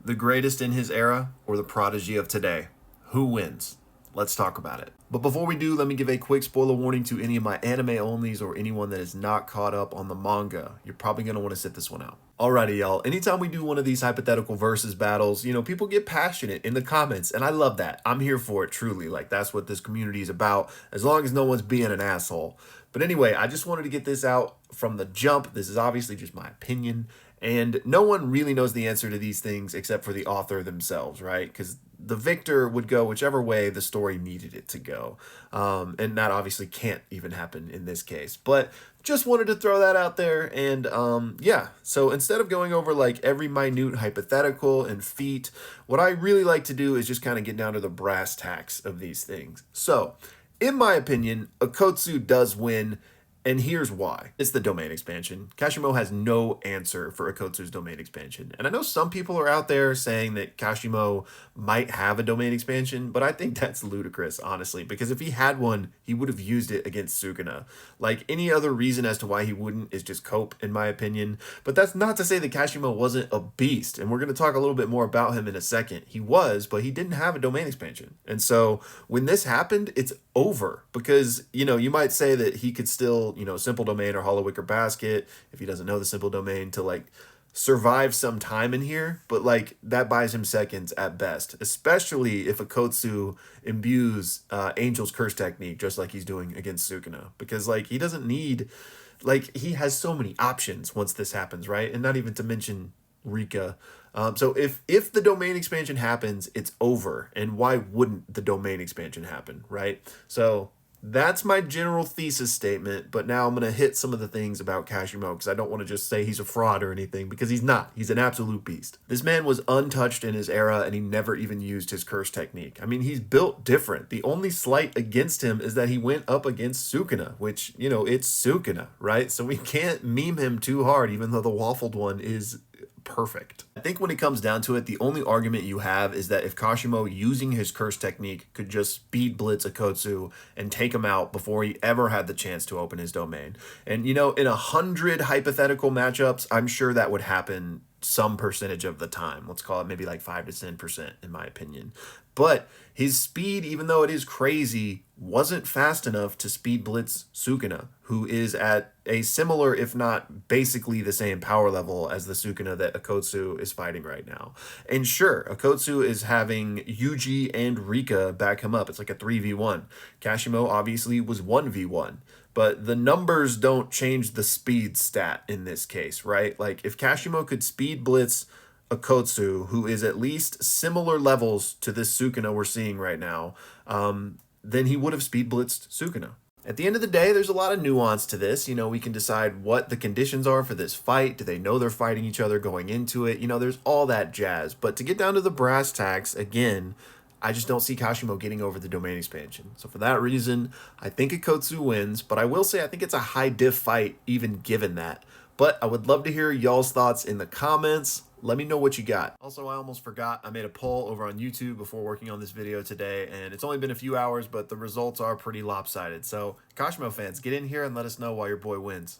The greatest in his era or the prodigy of today? Who wins? Let's talk about it. But before we do, let me give a quick spoiler warning to any of my anime onlys or anyone that is not caught up on the manga. You're probably going to want to sit this one out. Alrighty, y'all. Anytime we do one of these hypothetical versus battles, people get passionate in the comments, and I love that. I'm here for it, truly. Like, that's what this community is about, as long as no one's being an asshole. But anyway, I just wanted to get this out from the jump. This is obviously just my opinion, and no one really knows the answer to these things except for the author themselves, right? Because the victor would go whichever way the story needed it to go. And that obviously can't even happen in this case. But just wanted to throw that out there. And yeah, so instead of going over like every minute hypothetical and feat, what I really like to do is just kind of get down to the brass tacks of these things. So in my opinion, Okkotsu does win. And here's why. It's the domain expansion. Kashimo has no answer for Okkotsu's domain expansion. And I know some people are out there saying that Kashimo might have a domain expansion, but I think that's ludicrous, honestly, because if he had one, he would have used it against Sukuna. Like, any other reason as to why he wouldn't is just cope, in my opinion. But that's not to say that Kashimo wasn't a beast, and we're going to talk a little bit more about him in a second. He was, but he didn't have a domain expansion. And so when this happened, it's over, because, you might say that he could still, simple domain or hollow wicker basket, if he doesn't know the simple domain, to like survive some time in here, but like that buys him seconds at best, especially if Okkotsu imbues Angel's curse technique just like he's doing against Sukuna, because like he doesn't need, like, he has so many options once this happens, right? And not even to mention Rika. So if the domain expansion happens, it's over. And why wouldn't the domain expansion happen, right? So that's my general thesis statement, but now I'm going to hit some of the things about Kashimo, because I don't want to just say he's a fraud or anything, because he's not. He's an absolute beast. This man was untouched in his era, and he never even used his curse technique. I mean, he's built different. The only slight against him is that he went up against Sukuna, which, it's Sukuna, right? So we can't meme him too hard, even though the waffled one is perfect. I think when it comes down to it, the only argument you have is that if Kashimo, using his curse technique, could just speed blitz Okkotsu and take him out before he ever had the chance to open his domain. And in 100 hypothetical matchups, I'm sure that would happen some percentage of the time. Let's call it maybe like 5 to 10% in my opinion. But his speed, even though it is crazy, wasn't fast enough to speed blitz Sukuna, who is at a similar, if not basically the same power level as the Sukuna that Okkotsu is fighting right now. And sure, Okkotsu is having Yuji and Rika back him up. It's like a 3v1. Kashimo obviously was 1v1. But the numbers don't change the speed stat in this case, right? Like, if Kashimo could speed blitz Okkotsu, who is at least similar levels to this Sukuna we're seeing right now, then he would have speed blitzed Sukuna. At the end of the day, there's a lot of nuance to this. We can decide what the conditions are for this fight. Do they know they're fighting each other going into it? There's all that jazz. But to get down to the brass tacks, again, I just don't see Kashimo getting over the domain expansion. So for that reason, I think Okkotsu wins, but I will say I think it's a high diff fight even given that. But I would love to hear y'all's thoughts in the comments. Let me know what you got. Also, I almost forgot, I made a poll over on YouTube before working on this video today, and it's only been a few hours, but the results are pretty lopsided. So Kashimo fans, get in here and let us know why your boy wins.